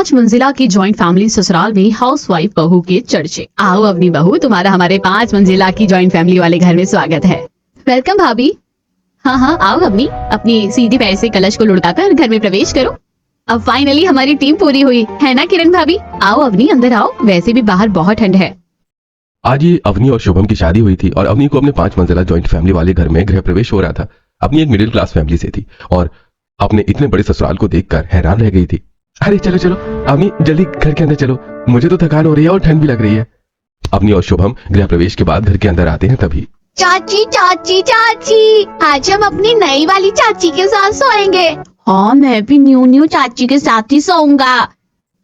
5 मंजिला की joint family ससुराल में हाउसवाइफ बहू के चर्चे। आओ अपनी बहू, तुम्हारा हमारे 5 मंजिला की जॉइंट फैमिली वाले घर में स्वागत है। वेलकम भाभी। हाँ, आओ अपनी सीधी पैर से कलश को लुढ़काकर घर में प्रवेश करो। अब फाइनली हमारी टीम पूरी हुई है ना किरण भाभी? आओ अवनी, अंदर आओ, वैसे भी बाहर बहुत ठंड है। आज ये अवनी और शुभम की शादी हुई थी और अवनी को अपने 5 मंजिला जॉइंट फैमिली वाले घर में गृह प्रवेश हो रहा था। अपनी एक मिडिल क्लास फैमिली से थी और अपने इतने बड़े ससुराल को देखकर हैरान रह गई थी। अरे चलो चलो अवनी, जल्दी घर के अंदर चलो, मुझे तो थकान हो रही है और ठंड भी लग रही है। अवनी और शुभम गृह प्रवेश के बाद घर के अंदर आते हैं तभी चाची चाची चाची, आज हम अपनी नई वाली चाची के साथ सोएंगे। हाँ, मैं भी न्यू चाची के साथ ही सोऊंगा।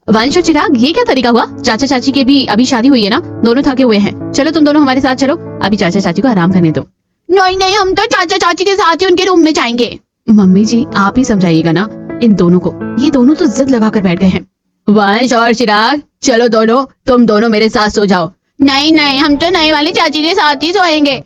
वंश और चिराग, ये क्या तरीका हुआ? चाचा चाची के भी अभी शादी हुई है ना, दोनों थके हुए हैं। चलो तुम दोनों हमारे साथ चलो, अभी चाचा चाची को आराम करने दो। नहीं, हम तो चाचा चाची के साथ ही उनके रूम में जाएंगे। मम्मी जी, आप ही समझाइएगा ना इन दोनों को, ये दोनों तो जिद लगा कर बैठ गए हैं। वंश और चिराग, चलो दोनों, तुम दोनों मेरे साथ सो जाओ। नहीं, हम तो नई वाली चाची के साथ ही सोएंगे।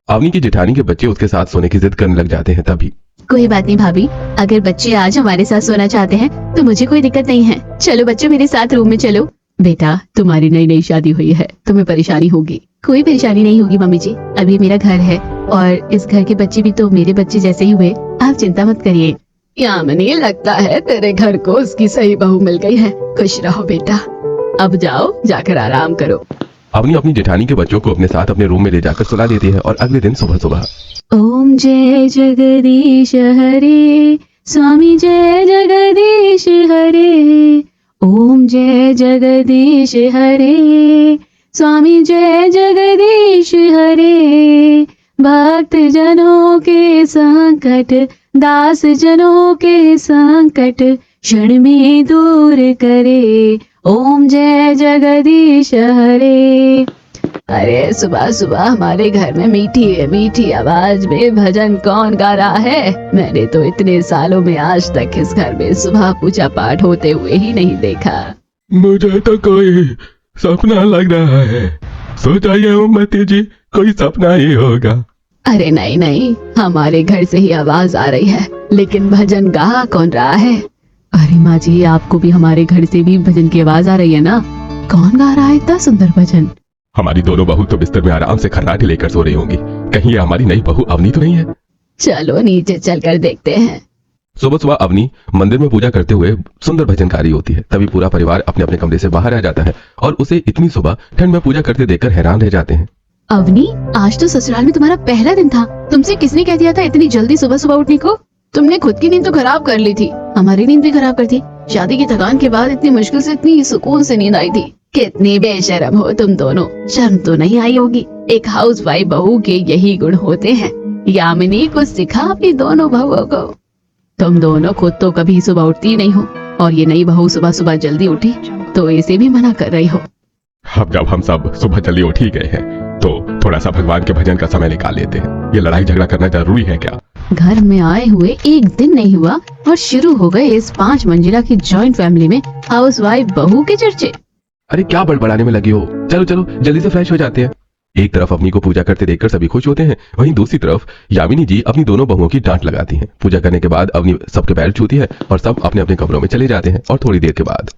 अवनी की जेठानी के बच्चे उसके साथ सोने की जिद करने लग जाते हैं तभी कोई बात नहीं भाभी, अगर बच्चे आज हमारे साथ सोना चाहते हैं तो मुझे कोई दिक्कत नहीं है। चलो बच्चों, मेरे साथ रूम में चलो। बेटा, तुम्हारी नई शादी हुई है, तुम्हें परेशानी होगी। कोई परेशानी नहीं होगी मम्मी जी, अभी मेरा घर है और इस घर के बच्चे भी तो मेरे बच्चे जैसे ही हुए, आप चिंता मत करिए। यामिनी, लगता है तेरे घर को उसकी सही बहू मिल गई है। खुश रहो बेटा, अब जाओ, जाकर आराम करो। अवनी अपनी जेठानी के बच्चों को अपने साथ अपने रूम में ले जाकर सुला देती है और अगले दिन सुबह सुबह ओम जय जगदीश हरे, स्वामी जय जगदीश हरे। ओम जय जगदीश हरे, स्वामी जय जगदीश हरे। भक्त जनों के संकट, दास जनों के संकट, क्षण में दूर करे। ओम जय जगदीश हरे। अरे सुबह सुबह हमारे घर में मीठी आवाज में भजन कौन गा रहा है? मैंने तो इतने सालों में आज तक इस घर में सुबह पूजा पाठ होते हुए ही नहीं देखा। मुझे तो कोई सपना लग रहा है। सो जाइए उम्मती जी, कोई सपना ही होगा। अरे नहीं, हमारे घर से ही आवाज आ रही है, लेकिन भजन गा कौन रहा है? अरे माँ जी, आपको भी हमारे घर से भी भजन की आवाज आ रही है ना? कौन गा रहा है इतना सुंदर भजन? हमारी दोनों बहू तो बिस्तर में आराम से खर्राटे लेकर सो रही होंगी। कहीं ये हमारी नई बहू अवनी तो नहीं है? चलो नीचे चलकर देखते हैं। सुबह सुबह अवनी मंदिर में पूजा करते हुए सुंदर भजन गा रही होती है। तभी पूरा परिवार अपने अपने कमरे से बाहर आ जाता है और उसे इतनी सुबह ठंड में पूजा करते देखकर हैरान रह जाते हैं। अवनी, आज तो ससुराल में तुम्हारा पहला दिन था, तुमसे किसने कह दिया था इतनी जल्दी सुबह सुबह उठने को? तुमने खुद की नींद तो खराब कर ली थी, हमारी नींद भी खराब कर दी। शादी की थकान के बाद इतनी मुश्किल से इतनी सुकून से नींद आई थी। कितनी बेशर्म हो तुम दोनों, शर्म तो नहीं आई होगी? एक हाउसवाइफ बहू के यही गुण होते हैं। यामिनी, कुछ सिखा अपनी दोनों बहुओं को। तुम दोनों खुद तो कभी सुबह उठती नहीं हो और ये नई बहू सुबह सुबह जल्दी उठी तो इसे भी मना कर रही हो। अब जब हम सब सुबह जल्दी उठ ही गए हैं तो थोड़ा सा भगवान के भजन का समय निकाल लेते हैं। ये लड़ाई झगड़ा करना जरूरी है क्या? घर में आए हुए एक दिन नहीं हुआ और शुरू हो गए इस 5 मंजिला की जॉइंट फैमिली में हाउसवाइफ बहू के चर्चे। अरे क्या बड़बड़ाने में लगी हो? चलो चलो जल्दी से फ्रेश हो जाते हैं। एक तरफ अवनी को पूजा करते देखकर सभी खुश होते हैं, वहीं दूसरी तरफ यामिनी जी अपनी दोनों बहुओं की डांट लगाती हैं। पूजा करने के बाद अवनी सबके पैर छूती है और सब अपने अपने कमरों में चले जाते हैं। और थोड़ी देर के बाद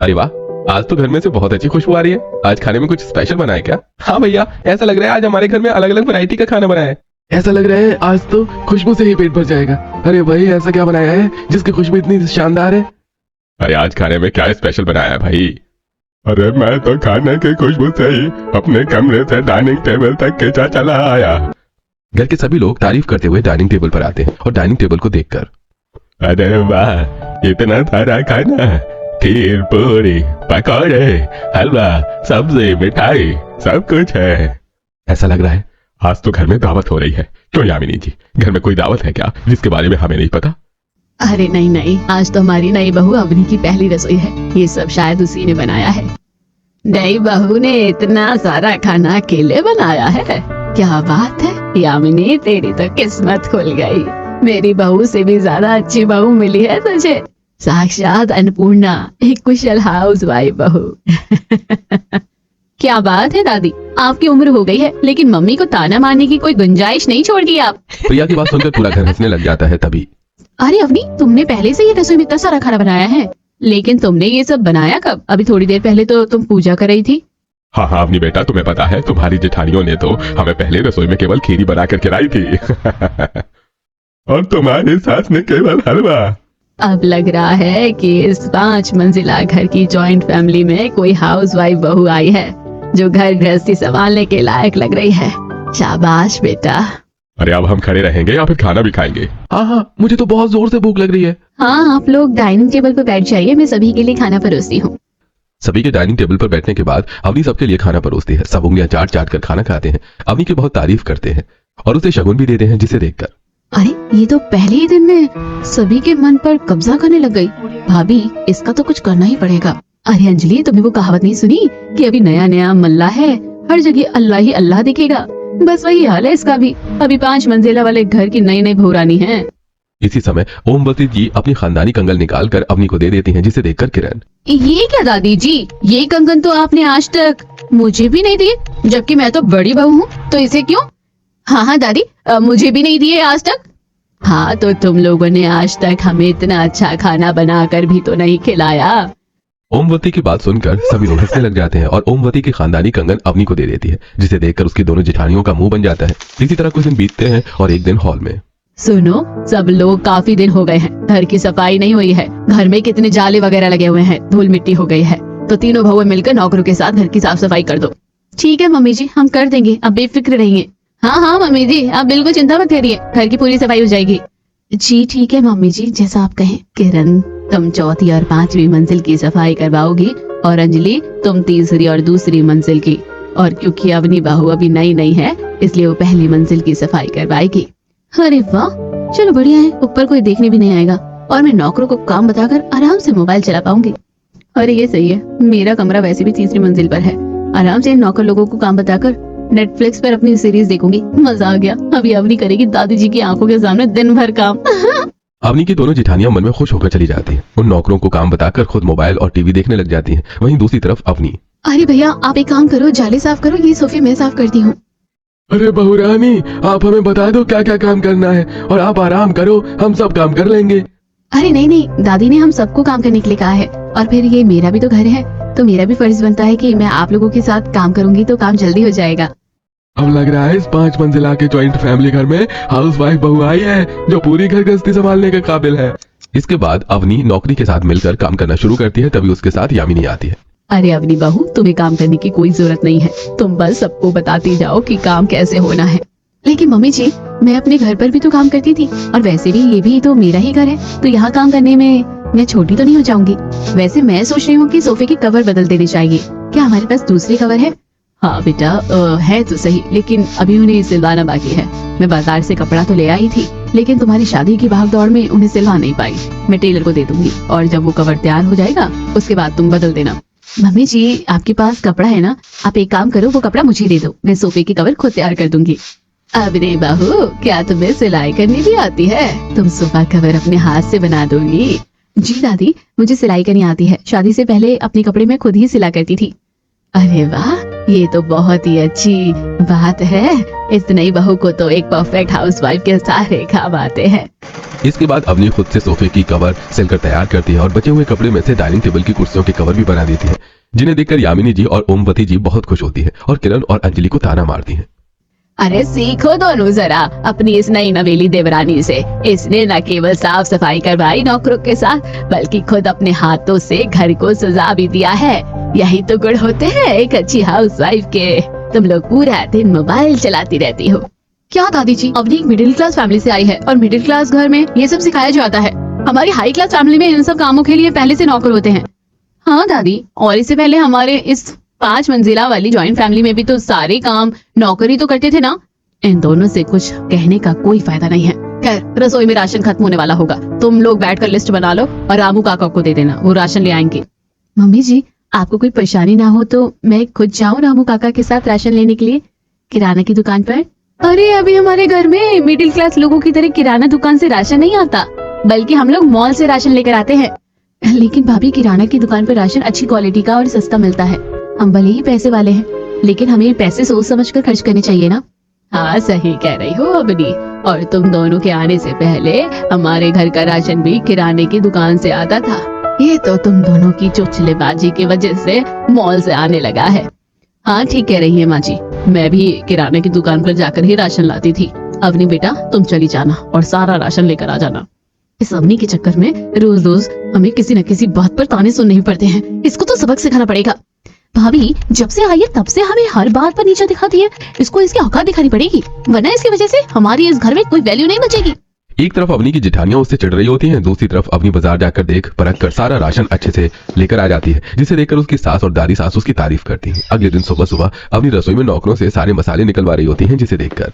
अरे वाह, आज तो घर में से बहुत अच्छी खुशबू आ रही है। आज खाने में कुछ स्पेशल बना है क्या? हाँ भैया, ऐसा लग रहा है आज हमारे घर में अलग अलग वैरायटी का खाना बना है। ऐसा लग रहा है आज तो खुशबू से ही पेट भर जाएगा। अरे भाई, ऐसा क्या बनाया है जिसकी खुशबू इतनी शानदार है? अरे आज खाने में क्या स्पेशल बनाया है भाई? अरे मैं तो खाने की खुशबू से ही अपने कमरे से डाइनिंग टेबल तक खींचा चला आया। घर के सभी लोग तारीफ करते हुए डाइनिंग टेबल पर आते हैं और डाइनिंग टेबल को देखकर अरे वाह, इतना सारा खाना, खीर, पूरी, पकौड़े, हलवा, सब्जी, मिठाई, सब कुछ है। ऐसा लग रहा है आज तो घर में दावत हो रही है। क्यों यामिनी जी, घर में कोई दावत है क्या जिसके बारे में हमें नहीं पता? अरे नहीं, आज तो हमारी नई बहू अवनी की पहली रसोई है, ये सब शायद उसी ने बनाया है। नई बहू ने इतना सारा खाना अकेले बनाया है? क्या बात है यामिनी, तेरी तो किस्मत खुल गई। मेरी बहू से भी ज्यादा अच्छी बहू मिली है तुझे। साक्षात अन्नपूर्णा, एक कुशल हाउसवाइफ बहू। क्या बात है दादी, आपकी उम्र हो गई है लेकिन मम्मी को ताना मारने की कोई गुंजाइश नहीं छोड़ दी आप। प्रिया की बात सुनकर पूरा घर हंसने लग जाता है। तभी अरे अवनी, तुमने पहले से ये रसोई में इतना सारा खाना बनाया है? लेकिन तुमने ये सब बनाया कब? अभी थोड़ी देर पहले तो तुम पूजा कर रही थी। हाँ हाँ अवनी बेटा, तुम्हें पता है तुम्हारी जेठानियों ने तो हमें पहले रसोई में केवल खीरी बना कर खिलाई थी और तुम्हारी सास ने केवल हलवा। अब लग रहा है कि इस 5 मंजिला घर की जॉइंट फैमिली में कोई हाउसवाइफ बहू आई है जो घर गृहस्थी संभालने के लायक लग रही है। शाबाश बेटा। अरे अब हम खड़े रहेंगे या फिर खाना भी खाएंगे? हाँ हाँ मुझे तो बहुत जोर से भूख लग रही है। हाँ, आप लोग डाइनिंग टेबल पर बैठ जाइए, मैं सभी के लिए खाना परोसती हूँ। सभी के डाइनिंग टेबल पर बैठने के बाद अवनी सबके लिए खाना परोसती है। सब उंगलियां चाट चाट कर खाना खाते हैं। अवनी की बहुत तारीफ करते हैं और उसे शगुन भी देते हैं जिसे देखकर। अरे ये तो पहले ही दिन में सभी के मन पर कब्जा करने लग गई। भाभी, इसका तो कुछ करना ही पड़ेगा। अरे अंजलि, तुम्हें वो कहावत नहीं सुनी कि अभी नया नया मल्ला है, हर जगह अल्लाह ही अल्लाह दिखेगा? बस वही हाल है इसका भी। अभी 5 मंजिला वाले घर की नई नई बहुरानी है। इसी समय ओमवती जी अपनी खानदानी कंगन निकाल कर अवनी को दे देती हैं, जिसे देखकर किरण, ये क्या दादी जी, ये कंगन तो आपने आज तक मुझे भी नहीं दिए, जबकि मैं तो बड़ी बहू हूँ, तो इसे क्यों? हाँ हाँ दादी, मुझे भी नहीं दिए आज तक। हाँ तो तुम लोगों ने आज तक हमें इतना अच्छा खाना बनाकर भी तो नहीं खिलाया। ओमवती की बात सुनकर सभी लोग हंसने लग जाते हैं और ओमवती की खानदानी कंगन अवनी को दे देती है, जिसे देखकर उसकी दोनों जेठानियों का मुंह बन जाता है। इसी तरह कुछ दिन बीतते हैं और एक दिन हॉल में, सुनो, सब लोग काफी दिन हो गए हैं, घर की सफाई नहीं हुई है। घर में कितने जाले वगैरह लगे हुए हैं, धूल मिट्टी हो गई है, तो तीनों बहुएं मिलकर नौकरों के साथ घर की साफ सफाई कर दो। ठीक है मम्मी जी, हम कर देंगे, अब बेफिक्र रहिए। हाँ हाँ मम्मी जी, आप बिल्कुल चिंता मत करिए, घर की पूरी सफाई हो जाएगी। जी ठीक है मम्मी जी, जैसा आप कहें। किरण, तुम चौथी और 5वीं मंजिल की सफाई करवाओगी और अंजलि तुम तीसरी और दूसरी मंजिल की। और क्योंकि अवनी बहू अभी नई नई है, इसलिए वो पहली मंजिल की सफाई करवाएगी। अरे वाह, चलो बढ़िया है, ऊपर कोई देखने भी नहीं आएगा और मैं नौकरों को काम बताकर आराम से मोबाइल चला पाऊंगी। अरे ये सही है, मेरा कमरा वैसे भी तीसरी मंजिल पर है, आराम से नौकर लोगों को काम बताकर नेटफ्लिक्स पर अपनी सीरीज देखूंगी। मजा आ गया। अभी अवनी करेगी दादी जी की आंखों के सामने दिन भर काम। अवनी की दोनों जेठानियां मन में खुश होकर चली जाती हैं। उन नौकरों को काम बताकर खुद मोबाइल और टीवी देखने लग जाती हैं। वहीं दूसरी तरफ अवनी, अरे भैया आप एक काम करो, जाले साफ करो, ये सोफे मैं साफ करती हूँ। अरे बहुरानी, आप हमें बता दो क्या क्या काम करना है और आप आराम करो, हम सब काम कर लेंगे। अरे नहीं नहीं, दादी ने हम सबको काम करने के लिए कहा है, और फिर ये मेरा भी तो घर है, तो मेरा भी फर्ज बनता है कि मैं आप लोगों के साथ काम करूंगी तो काम जल्दी हो जाएगा। अब लग रहा है इस 5 मंजिला के जॉइंट फैमिली घर में हाउसवाइफ बहू आई है जो पूरी घर गृहस्थी संभालने के काबिल है। इसके बाद अवनी नौकरी के साथ मिलकर काम करना शुरू करती है। तभी उसके साथ यामिनी आती है। अरे अवनी बहू, तुम्हें काम करने की कोई जरूरत नहीं है, तुम बस सबको बताती जाओ कि काम कैसे होना है। लेकिन मम्मी जी, मैं अपने घर पर भी तो काम करती थी, और वैसे भी ये भी तो मेरा ही घर है, तो यहाँ काम करने में मैं छोटी तो नहीं हो जाऊंगी। वैसे मैं सोच रही हूँ कि सोफे की कवर बदल देने चाहिए। क्या हमारे पास दूसरी कवर है? हाँ बेटा, है तो सही, लेकिन अभी उन्हें सिलवाना बाकी है। मैं बाजार से कपड़ा तो ले आई थी, लेकिन तुम्हारी शादी की भाग दौड़ में उन्हें सिलवा नहीं पाई। मैं टेलर को दे दूंगी, और जब वो कवर तैयार हो जाएगा उसके बाद तुम बदल देना। मम्मी जी, आपके पास कपड़ा है ना, आप एक काम करो, वो कपड़ा मुझे दे दो, मैं सोफे की कवर खुद तैयार कर दूंगी। अब रे बहू, क्या तुम्हें सिलाई करनी भी आती है? तुम सोफा कवर अपने हाथ से बना दोगी? जी दादी, मुझे सिलाई करनी आती है, शादी से पहले अपने कपड़े में खुद ही सिला करती थी। अरे वाह, ये तो बहुत ही अच्छी बात है। इस नई बहू को तो एक परफेक्ट हाउसवाइफ के सारे काम आते हैं। इसके बाद अवनी खुद से सोफे की कवर सिलकर तैयार करती है और बचे हुए कपड़े में से डाइनिंग टेबल की कुर्सियों के कवर भी बना देती है, जिन्हें देखकर यामिनी जी और ओमवती जी बहुत खुश होती है और किरण और अंजलि को ताना मारती है। अरे सीखो दोनों जरा अपनी इस नई नवेली देवरानी से। इसने न केवल साफ सफाई करवाई नौकरों के साथ, बल्कि खुद अपने हाथों से घर को सजा भी दिया है। यही तो गुण होते हैं एक अच्छी हाउसवाइफ के। तुम लोग पूरा दिन मोबाइल चलाती रहती हो। क्या दादी जी, अवनी एक मिडिल क्लास फैमिली से आई है, और मिडिल क्लास घर में ये सब सिखाया जाता है। हमारी हाई क्लास फैमिली में इन सब कामों के लिए पहले से नौकर होते हैं। हाँ दादी, और इससे पहले हमारे इस 5 मंजिला वाली जॉइंट फैमिली में भी तो सारे काम नौकरी तो करते थे ना। इन दोनों से कुछ कहने का कोई फायदा नहीं है। खैर, रसोई में राशन खत्म होने वाला होगा, तुम लोग बैठकर लिस्ट बना लो और रामू काका को दे देना, वो राशन ले आएंगे। मम्मी जी, आपको कोई परेशानी ना हो तो मैं खुद जाऊँ रामू काका के साथ राशन लेने के लिए किराना की दुकान पर? अरे अभी हमारे घर में मिडिल क्लास लोगों की तरह किराना दुकान से राशन नहीं आता, बल्कि हम लोग मॉल से राशन लेकर आते हैं। लेकिन भाभी, किराना की दुकान पर राशन अच्छी क्वालिटी का और सस्ता मिलता है। हम भले ही पैसे वाले हैं, लेकिन हमें पैसे सोच समझ कर खर्च करने चाहिए ना। हाँ सही कह रही हो अवनी, और तुम दोनों के आने से पहले हमारे घर का राशन भी किराने की दुकान से आता था, ये तो तुम दोनों की चुचलेबाजी की वजह से मॉल से आने लगा है। हाँ ठीक कह रही है माँ जी, मैं भी किराने की दुकान पर जाकर ही राशन लाती थी। अवनी बेटा तुम चली जाना और सारा राशन लेकर आ जाना। इस अवनी के चक्कर में रोज रोज हमें किसी न किसी बात पर ताने सुनने ही पड़ते हैं। इसको तो सबक सिखाना पड़ेगा। भाभी जब से आई है तब से हमें हर बात पर नीचा दिखाती है। इसको इसकी औकात दिखानी पड़ेगी, वरना इसकी वजह से हमारी इस घर में कोई वैल्यू नहीं बचेगी। एक तरफ अवनी की जेठानियां उससे चिढ़ रही होती हैं, दूसरी तरफ अवनी बाजार जाकर देख परख कर सारा राशन अच्छे से लेकर आ जाती है, जिसे देखकर उसकी सास और दादी सास उसकी तारीफ करती हैं। अगले दिन सुबह सुबह अवनी रसोई में नौकरों से सारे मसाले निकलवा रही होती हैं, जिसे देखकर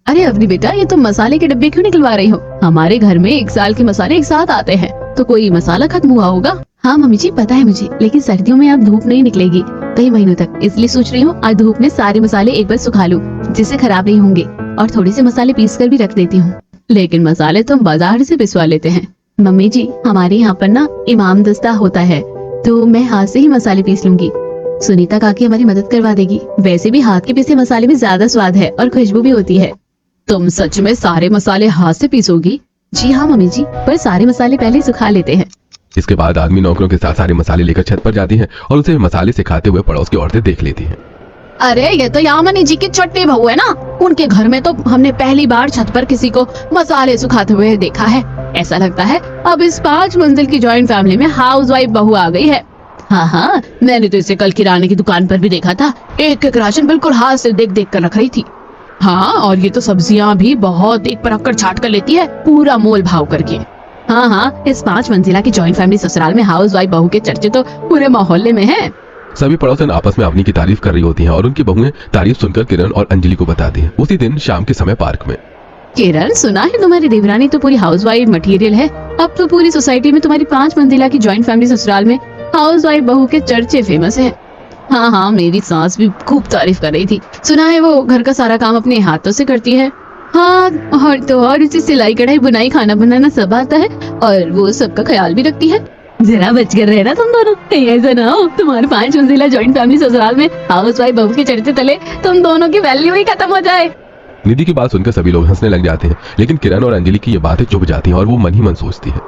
अरे अवनी बेटा ये तुम मसाले के डब्बे क्यों निकलवा रही हो? हमारे घर में 1 साल के मसाले एक साथ आते हैं, तो कोई मसाला खत्म हुआ होगा। हाँ मम्मी जी पता है मुझे, लेकिन सर्दियों में अब धूप नहीं निकलेगी कई महीनों तक, इसलिए सोच रही हूँ आज धूप में सारे मसाले एक बार सुखा लूं, जिससे खराब नहीं होंगे। और थोड़े से मसाले पीस कर भी रख देती हूँ। लेकिन मसाले तुम बाजार से पिसवा लेते हैं। मम्मी जी हमारे यहाँ पर ना इमाम दस्ता होता है, तो मैं हाथ से ही मसाले पीस लूंगी। सुनीता काकी हमारी मदद करवा देगी। वैसे भी हाथ के पीसे मसाले में ज्यादा स्वाद है और खुशबू भी होती है। तुम सच में सारे मसाले हाथ से पीसोगी? जी हाँ मम्मी जी, पर सारे मसाले पहले सुखा लेते हैं। इसके बाद आदमी नौकरों के साथ सारे मसाले लेकर छत पर जाती हैं और उसे मसाले सिखाते हुए पड़ोस की औरतें देख लेती हैं। अरे ये तो यामिनी जी की छोटी बहू है ना, उनके घर में तो हमने पहली बार छत पर किसी को मसाले सुखाते हुए देखा है। ऐसा लगता है अब इस 5 मंजिल की जॉइंट फैमिली में हाउसवाइफ बहू आ गई है। हाँ मैंने तो इसे कल किराने की दुकान पर भी देखा था, एक राशन बिल्कुल हाथ से देख देख कर रख रही थी। हाँ और ये तो सब्जियां भी बहुत देख परख कर छाट कर लेती है, पूरा मोल भाव करके। हाँ इस 5 मंजिला की जॉइंट फैमिली ससुराल में हाउसवाइफ बहू के चर्चे तो पूरे मोहल्ले में है। सभी पड़ोसन आपस में अवनी की तारीफ कर रही होती हैं और उनकी बहुएं तारीफ सुनकर किरण और अंजलि को बताती हैं। उसी दिन शाम के समय पार्क में किरण सुना है तुम्हारी देवरानी तो पूरी हाउसवाइफ मटेरियल है। अब तो पूरी सोसाइटी में तुम्हारी 5 मंजिला की जॉइंट फैमिली ससुराल में हाउसवाइफ बहू के चर्चे फेमस है। हाँ मेरी सास भी खूब तारीफ कर रही थी। सुना है वो घर का सारा काम अपने हाथों से करती है। हाँ और उसे सिलाई कढ़ाई बुनाई खाना बनाना सब आता है और वो सबका ख्याल भी रखती है। जरा बच कर रहना तुम दोनों, कहीं ऐसा ना हो तुम्हारे 5 मंजिला जॉइंट फैमिली ससुराल में हाउसवाइफ बहू के चर्चे तले तुम दोनों की वैल्यू ही खत्म हो जाए। निधि की बात सुनकर सभी लोग हंसने लग जाते हैं, लेकिन किरण और अंजलि की ये बातें चुभ जाती हैं और वो मन ही मन सोचती है,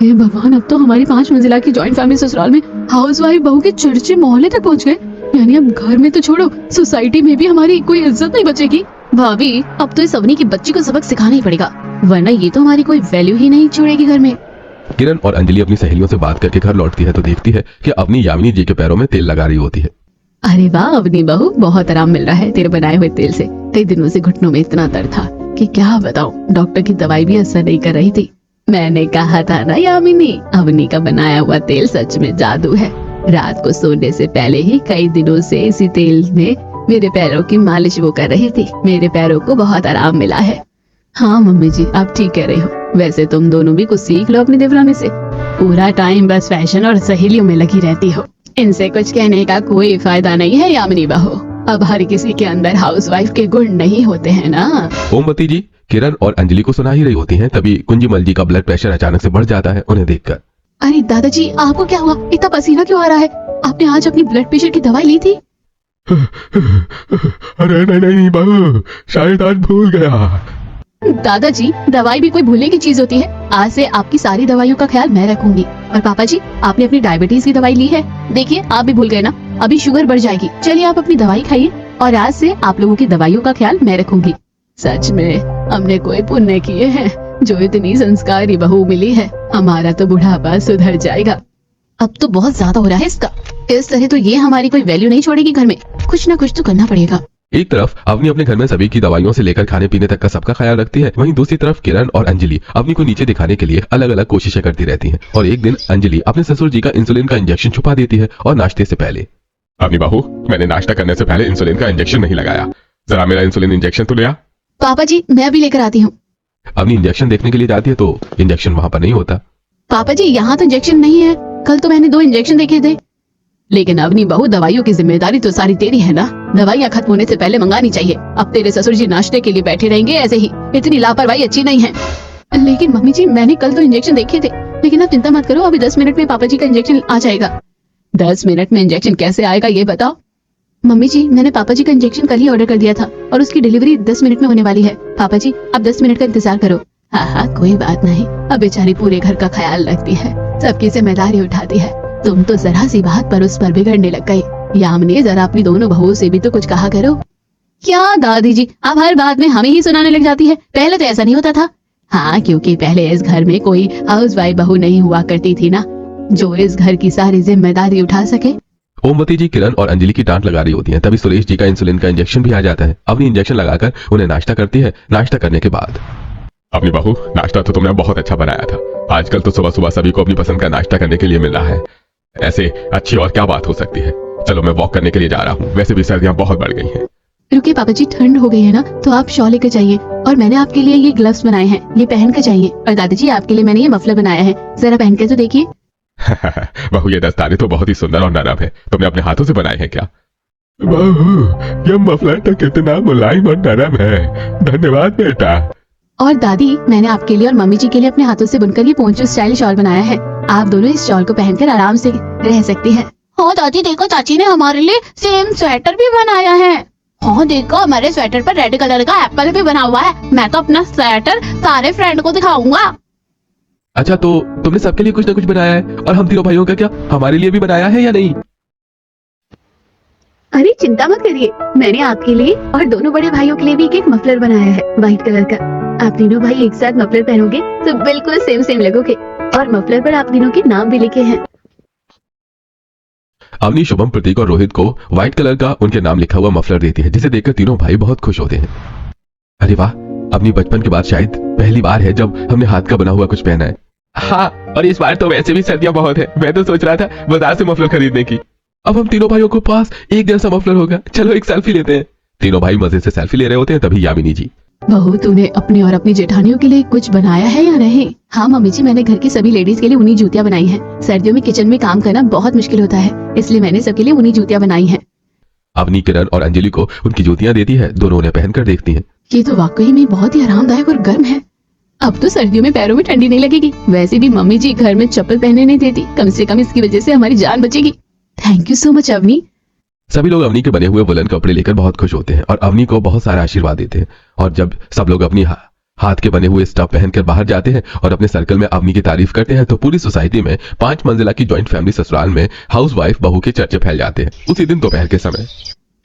हे भगवान अब तो हमारी 5 मंजिला की जॉइंट फैमिली ससुराल में हाउसवाइफ बहू के चर्चे मोहल्ले तक पहुंच गए। यानी अब घर में तो छोड़ो, सोसाइटी में भी हमारी कोई इज्जत नहीं बचेगी। भाभी अब तो इस अवनी की बच्ची को सबक सिखाना ही पड़ेगा, वरना ये तो हमारी कोई वैल्यू ही नहीं छोड़ेगी घर में। किरण और अंजलि अपनी सहेलियों से बात करके घर लौटती है तो देखती है कि अवनी यामिनी जी के पैरों में तेल लगा रही होती है। अरे वाह अवनी बहू, बहुत आराम मिल रहा है तेरे बनाए हुए तेल से। कई दिनों से घुटनों में इतना दर्द था कि क्या बताऊं, डॉक्टर की दवाई भी असर नहीं कर रही थी। मैंने कहा था ना यामिनी, अवनी का बनाया हुआ तेल सच में जादू है। रात को सोने से पहले ही कई दिनों से इसी तेल में मेरे पैरों की मालिश वो कर रही थी। मेरे पैरों को बहुत आराम मिला है। हाँ मम्मी जी आप ठीक कह रहे हो। वैसे तुम दोनों भी कुछ सीख लो अपनी देवरानी से। पूरा टाइम बस फैशन और सहेलियों में लगी रहती हो, इनसे कुछ कहने का कोई फायदा नहीं है यामिनी बहू। अब हर किसी के अंदर हाउसवाइफ के गुण नहीं होते हैं ना। ओमवती जी किरण और अंजलि को सुना ही रही होती हैं, तभी कुंजीमल जी का ब्लड प्रेशर अचानक से बढ़ जाता है उन्हें देखकर। अरे दादाजी आपको क्या हुआ, इतना पसीना क्यों आ रहा है? आपने आज अपनी ब्लड प्रेशर की दवाई ली थी? अरे नहीं बहू, शायद आज भूल गया। दादाजी दवाई भी कोई भूलने की चीज होती है? आज से आपकी सारी दवाइयों का ख्याल मैं रखूंगी। और पापा जी आपने अपनी डायबिटीज की दवाई ली है? देखिए आप भी भूल गए ना, अभी शुगर बढ़ जाएगी। चलिए आप अपनी दवाई खाइए और आज से आप लोगों की दवाइयों का ख्याल मैं रखूंगी। सच में हमने कोई पुण्य किए हैं जो इतनी संस्कारी बहू मिली है। हमारा तो बुढ़ापा सुधर जाएगा। अब तो बहुत ज्यादा हो रहा है इसका। इस तरह तो ये हमारी कोई वैल्यू नहीं छोड़ेगी घर में, कुछ ना कुछ तो करना पड़ेगा। एक तरफ अवनी अपने घर में सभी की दवाइयों से लेकर खाने पीने तक का सबका ख्याल रखती है, वहीं दूसरी तरफ किरण और अंजलि अवनी को नीचे दिखाने के लिए अलग अलग कोशिशें करती रहती हैं। और एक दिन अंजलि अपने ससुर जी का इंसुलिन का इंजेक्शन छुपा देती है और नाश्ते से पहले, अवनी बहू मैंने नाश्ता करने से पहले इंसुलिन का इंजेक्शन नहीं लगाया, जरा मेरा इंसुलिन इंजेक्शन तो ले आ। पापा जी मैं भी लेकर आती हूँ। अवनी इंजेक्शन देखने के लिए जाती है तो इंजेक्शन वहाँ पर नहीं होता। पापा जी यहाँ तो इंजेक्शन नहीं है, कल तो मैंने 2 इंजेक्शन देखे थे। लेकिन अवनी बहू दवाइयों की जिम्मेदारी तो सारी तेरी है ना, दवाइयाँ खत्म होने से पहले मंगानी चाहिए। अब तेरे ससुर जी नाश्ते के लिए बैठे रहेंगे ऐसे ही, इतनी लापरवाही अच्छी नहीं है। लेकिन मम्मी जी मैंने कल तो इंजेक्शन देखे थे, लेकिन आप चिंता मत करो, अभी 10 मिनट में पापा जी का इंजेक्शन आ जाएगा। 10 मिनट में इंजेक्शन कैसे आएगा ये बताओ। मम्मी जी मैंने पापा जी का इंजेक्शन कल ही ऑर्डर कर दिया था और उसकी डिलीवरी 10 मिनट में होने वाली है। पापा जी आप 10 मिनट का इंतजार करो, हाँ हाँ कोई बात नहीं, अब बेचारी पूरे घर का ख्याल रखती है, सबकी जिम्मेदारी उठाती है। तुम तो जरा सी बात पर उस पर बिगड़ने लग गई। यामिनी जरा अपनी दोनों बहुओं से भी तो कुछ कहा करो। क्या दादी जी, आप हर बात में हमें ही सुनाने लग जाती है, पहले तो ऐसा नहीं होता था। हाँ क्योंकि पहले इस घर में कोई हाउसवाइफ बहू नहीं हुआ करती थी ना, जो इस घर की सारी जिम्मेदारी उठा सके। ओमवती जी किरण और अंजलि की डांट लगा रही होती हैं, तभी सुरेश जी का इंसुलिन का इंजेक्शन भी आ जाता है। अवनी इंजेक्शन लगाकर उन्हें नाश्ता करती है। नाश्ता करने के बाद, अपनी बहू, नाश्ता तो तुमने बहुत अच्छा बनाया था। आजकल तो सुबह सुबह सभी को अपनी पसंद का नाश्ता करने के लिए मिल रहा है, ऐसे अच्छी और क्या बात हो सकती है। चलो मैं वॉक करने के लिए जा रहा हूँ, वैसे भी सर्दियाँ बहुत बढ़ गई हैं। रुकिए पापा जी, ठंड हो गई है ना, तो आप शॉल लेकर जाइए, और मैंने आपके लिए ये ग्लव्स बनाए हैं, ये पहन कर जाइए। और दादाजी आपके लिए मैंने ये मफलर बनाया है, जरा पहन के तो देखिए। बहू ये दस्ताने तो बहुत ही सुंदर और नरम है, तुमने अपने हाथों से बनाए हैं क्या? बहू ये मफलर तो कितना मुलायम और नरम है, धन्यवाद बेटा। और दादी, मैंने आपके लिए और मम्मी जी के लिए अपने हाथों से बुनकर ये पोंचो स्टाइल शॉल बनाया है। आप दोनों इस शॉल को पहनकर आराम से रह सकती हैं। हाँ दादी देखो, चाची ने हमारे लिए सेम स्वेटर भी बनाया है। हाँ देखो, हमारे स्वेटर पर रेड कलर का एप्पल भी बना हुआ है। मैं तो अपना स्वेटर सारे फ्रेंड को दिखाऊंगा। अच्छा तो तुमने सबके लिए कुछ ना कुछ बनाया है, और हम तीनों भाइयों का क्या हमारे लिए भी बनाया है या नहीं? अरे चिंता मत करिए, मैंने आपके लिए और दोनों बड़े भाइयों के लिए भी एक मफलर बनाया है व्हाइट कलर का। आप तीनों भाई एक साथ मफलर पहनोगे तो बिल्कुल सेम सेम लगोगे, और मफलर पर आप तीनों के नाम भी लिखे हैं। अवनी शुभम, प्रतीक और रोहित को व्हाइट कलर का उनके नाम लिखा हुआ मफलर देती है, जिसे देखकर तीनों भाई बहुत खुश होते हैं। अरे वाह, अपनी बचपन के बाद शायद पहली बार है जब हमने हाथ का बना हुआ कुछ पहना है। हाँ, और इस बार तो वैसे भी सर्दियां बहुत है, मैं तो सोच रहा था बाजार से मफलर खरीदने की। अब हम तीनों भाइयों के पास एक जैसा मफलर होगा, चलो एक सेल्फी लेते हैं। तीनों भाई मजे से सेल्फी ले रहे होते हैं, तभी यामिनी जी, बहू तूने अपने और अपनी जेठानियों के लिए कुछ बनाया है या नहीं? हाँ मम्मी जी, मैंने घर की सभी लेडीज के लिए ऊनी जूतियाँ बनाई हैं। सर्दियों में किचन में काम करना बहुत मुश्किल होता है, इसलिए मैंने सबके लिए ऊनी जूतियाँ बनाई हैं। अवनी किरण और अंजलि को उनकी जूतियां देती है, दोनों उन्हें पहनकर देखती हैं। ये तो वाकई में बहुत ही आरामदायक और गर्म है। अब तो सर्दियों में पैरों में ठंडी नहीं लगेगी। वैसे भी मम्मी जी घर में चप्पल पहनने नहीं देती, कम से कम इसकी वजह से हमारी जान बचेगी। Thank you so much Avani. सभी लोग अवनी के बने हुए वुलन कपड़े लेकर बहुत खुश होते हैं और अवनी को बहुत सारा आशीर्वाद देते हैं। और जब सब लोग अपनी हाथ के बने हुए स्टफ पहनकर बाहर जाते हैं और अपने सर्कल में अवनी की तारीफ करते हैं, तो पूरी सोसाइटी में 5 मंजिला की ज्वाइंट फैमिली ससुराल में हाउसवाइफ बहू के चर्चे फैल जाते हैं। उसी दिन दोपहर के समय,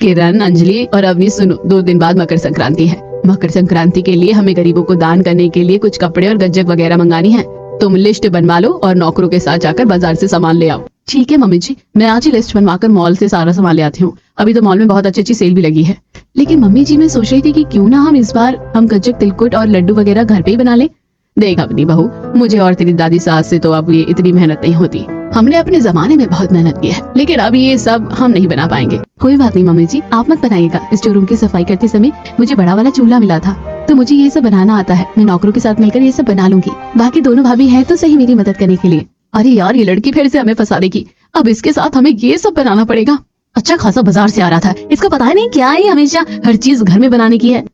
किरण, अंजलि और अवनी सुनो, 2 दिन बाद मकर संक्रांति है। मकर संक्रांति के लिए हमें गरीबों को दान करने के लिए कुछ कपड़े और गज्जक वगैरह मंगानी है। तुम लिस्ट बनवा लो और नौकरों के साथ जाकर बाजार से सामान ले आओ। ठीक है मम्मी जी, मैं आज ही लिस्ट बनवाकर मॉल से सारा सामान ले आती हूँ। अभी तो मॉल में बहुत अच्छी सेल भी लगी है। लेकिन मम्मी जी, मैं सोच रही थी कि क्यों ना हम इस बार गज्जक, तिलकुट और लड्डू वगैरह घर पे ही बना ले। देख अपनी बहू, मुझे और तेरी दादी सास से तो अब ये इतनी मेहनत नहीं होती। हमने अपने जमाने में बहुत मेहनत की है, लेकिन अब ये सब हम नहीं बना पाएंगे। कोई बात नहीं मम्मी जी, आप मत बनाइएगा। स्टोर रूम की सफाई करते समय मुझे बड़ा वाला चूल्हा मिला था, तो मुझे ये सब बनाना आता है। मैं नौकरों के साथ मिलकर ये सब बना लूंगी। बाकी दोनों भाभी है तो सही मेरी मदद करने के लिए। अरे यार, ये लड़की फिर से हमें फंसा देगी। अब इसके साथ हमें ये सब बनाना पड़ेगा। अच्छा खासा बाजार से आ रहा था, इसको पता नहीं क्या है, हमेशा हर चीज घर में बनाने की है।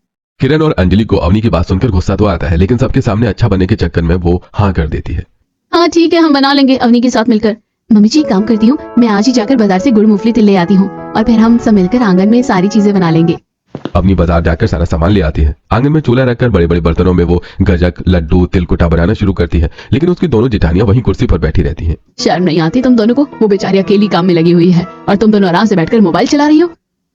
किरण और अंजलि को अवनी की बात सुनकर गुस्सा तो आता है, लेकिन सबके सामने अच्छा बनने के चक्कर में वो हाँ कर देती है। हाँ ठीक है, हम बना लेंगे अवनी के साथ मिलकर। मम्मी जी, काम करती हूँ, मैं आज ही जाकर बाजार से गुड़, मूंगफली, तिल ले आती हूँ, और फिर हम सब मिलकर आंगन में सारी चीजें बना लेंगे। अवनी बाजार जाकर सारा सामान ले आती है। आंगन में चूल्हा रखकर बड़े बड़े बर्तनों में वो गजक, लड्डू, तिलकुटा बनाना शुरू करती है, लेकिन उसकी दोनों जेठानियां वहीं कुर्सी पर बैठी रहती हैं। शर्म नहीं आती तुम दोनों को? वो बेचारी अकेली काम में लगी हुई है और तुम दोनों आराम से बैठकर मोबाइल चला रही हो।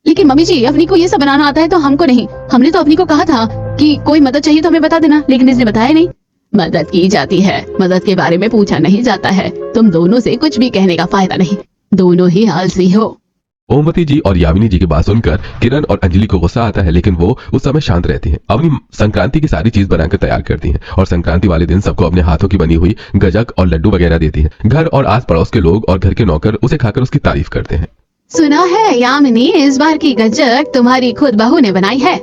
लेकिन मम्मी जी, अवनी को ये सब बनाना आता है तो हमको नहीं। हमने तो अवनी को कहा था कि कोई मदद चाहिए तो हमें बता देना, लेकिन इसने बताया नहीं। मदद की जाती है, मदद के बारे में पूछा नहीं जाता है। तुम दोनों से कुछ भी कहने का फायदा नहीं, दोनों ही आलसी हो। ओमवती जी और यामिनी जी की बात सुनकर किरण और अंजलि को गुस्सा आता है, लेकिन वो उस समय शांत रहती हैं। अवनी संक्रांति की सारी चीज बनाकर तैयार करती हैं और संक्रांति वाले दिन सबको अपने हाथों की बनी हुई गजक और लड्डू वगैरह देती है। घर और आस पड़ोस के लोग और घर के नौकर उसे खाकर उसकी तारीफ करते हैं। सुना है यामिनी, इस बार की गजक तुम्हारी खुद बहू ने बनाई है?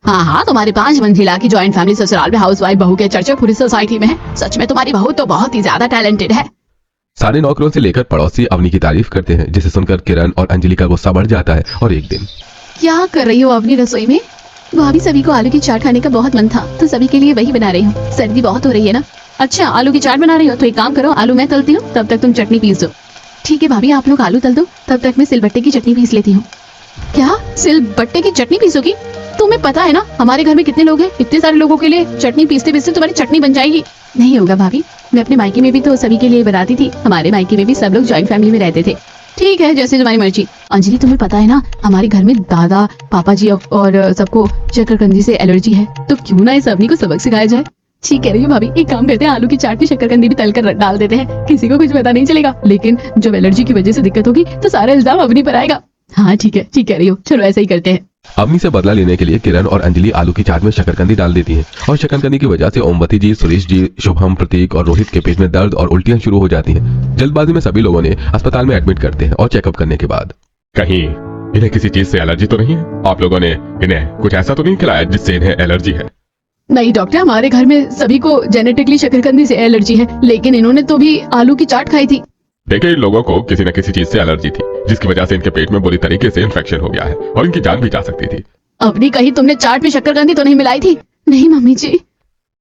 हाँ हाँ, तुम्हारी 5 मंजिला की ज्वाइंट फैमिली ससुराल में हाउसवाइफ बहू के चर्चा पूरी सोसाइटी में है। सच में तुम्हारी बहू तो बहुत ही ज्यादा टैलेंटेड है। सारे नौकरों से लेकर पड़ोसी अवनी की तारीफ करते हैं, जिसे सुनकर किरण और अंजलि का गुस्सा बढ़ जाता है। और एक दिन, क्या कर रही हो अवनी रसोई में? भाभी, सभी को आलू की चाट खाने का बहुत मन था, तो सभी के लिए वही बना रही हूँ। सर्दी बहुत हो रही है ना। अच्छा, आलू की चाट बना रही हो, तो एक काम करो, आलू मैं तलती हूँ, तब तक तुम चटनी पीस दो। ठीक है भाभी, आप लोग आलू तल दो, तब तक मैं सिलबट्टे की चटनी पीस लेती हूँ। क्या सिलबट्टे की चटनी पीसोगी? तुम्हें पता है ना हमारे घर में कितने लोग हैं? इतने सारे लोगों के लिए चटनी पीसते पीसते तुम्हारी चटनी बन जाएगी। नहीं होगा भाभी, मैं अपने मायके में भी तो सभी के लिए बनाती थी। हमारे मायके में भी सब लोग जॉइंट फैमिली में रहते थे। ठीक है, जैसे तुम्हारी मर्जी। अंजलि तुम्हें पता है ना हमारे घर में दादा पापा जी और सबको शकरकंदी से एलर्जी है, तो क्यों ना इस अवनी को सबक सिखाया जाए। ठीक कह रही हो भाभी, एक काम करते हैं, आलू की चाट में शकरकंदी भी तलकर डाल देते हैं, किसी को कुछ पता नहीं चलेगा। लेकिन जब एलर्जी की वजह से दिक्कत होगी तो सारा इल्जाम अवनी पर आएगा। हाँ ठीक है, ठीक कह रही हो, चलो ऐसा ही करते हैं। अवनी से बदला लेने के लिए किरण और अंजलि आलू की चाट में शकरकंदी डाल देती हैं और शकरकंदी की वजह से ओमवती जी, सुरेश जी, शुभम, प्रतीक और रोहित के पेट में दर्द और उल्टियां शुरू हो जाती हैं। जल्दबाजी में सभी लोगों ने अस्पताल में एडमिट करते हैं और चेकअप करने के बाद कहीं इन्हें किसी चीज से एलर्जी तो नहीं है? आप लोगों ने इन्हें कुछ ऐसा तो नहीं खिलाया जिससे इन्हें एलर्जी है? नहीं डॉक्टर, हमारे घर में सभी को जेनेटिकली शकरकंदी से एलर्जी है, लेकिन इन्होंने तो भी आलू की चाट खाई थी। देखिए, इन लोगों को किसी न किसी चीज से एलर्जी थी जिसकी वजह से इनके पेट में बुरी तरीके से इन्फेक्शन हो गया है और इनकी जान भी जा सकती थी। अवनी, कहीं तुमने चाट में शकरकंदी तो नहीं मिलाई थी? नहीं मम्मी जी।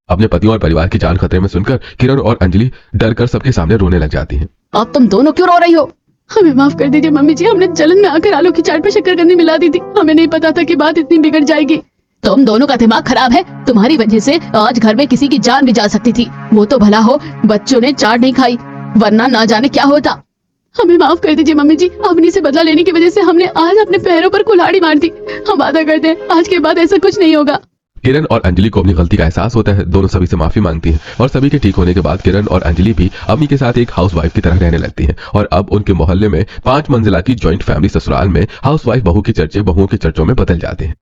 अपने पति और परिवार की जान खतरे में सुनकर किरण और अंजलि डर कर सबके सामने रोने लग जाती हैं। अब तुम दोनों क्यों रो रही हो? हमें माफ कर दीजिए मम्मी जी, हमने जलन में आकर आलू की चाट में शकरकंदी मिला दी थी। हमें नहीं पता था कि बात इतनी बिगड़ जाएगी। तुम दोनों का दिमाग खराब है, तुम्हारी वजह से आज घर में किसी की जान भी जा सकती थी। वो तो भला हो बच्चों ने चाट नहीं खाई, वरना ना जाने क्या होता। हमें माफ कर दीजिए मम्मी जी, अवनी से बदला लेने की वजह से हमने आज अपने पैरों पर कुल्हाड़ी मार दी। हम वादा करते हैं आज के बाद ऐसा कुछ नहीं होगा। किरण और अंजलि को अपनी गलती का एहसास होता है। दोनों सभी से माफी मांगती हैं और सभी के ठीक होने के बाद किरण और अंजलि भी अवनी के साथ एक हाउसवाइफ की तरह रहने लगती हैं और अब उनके मोहल्ले में 5 मंजिला की जॉइंट फैमिली ससुराल में हाउसवाइफ बहू के चर्चे बहुओं के चर्चों में बदल जाते हैं।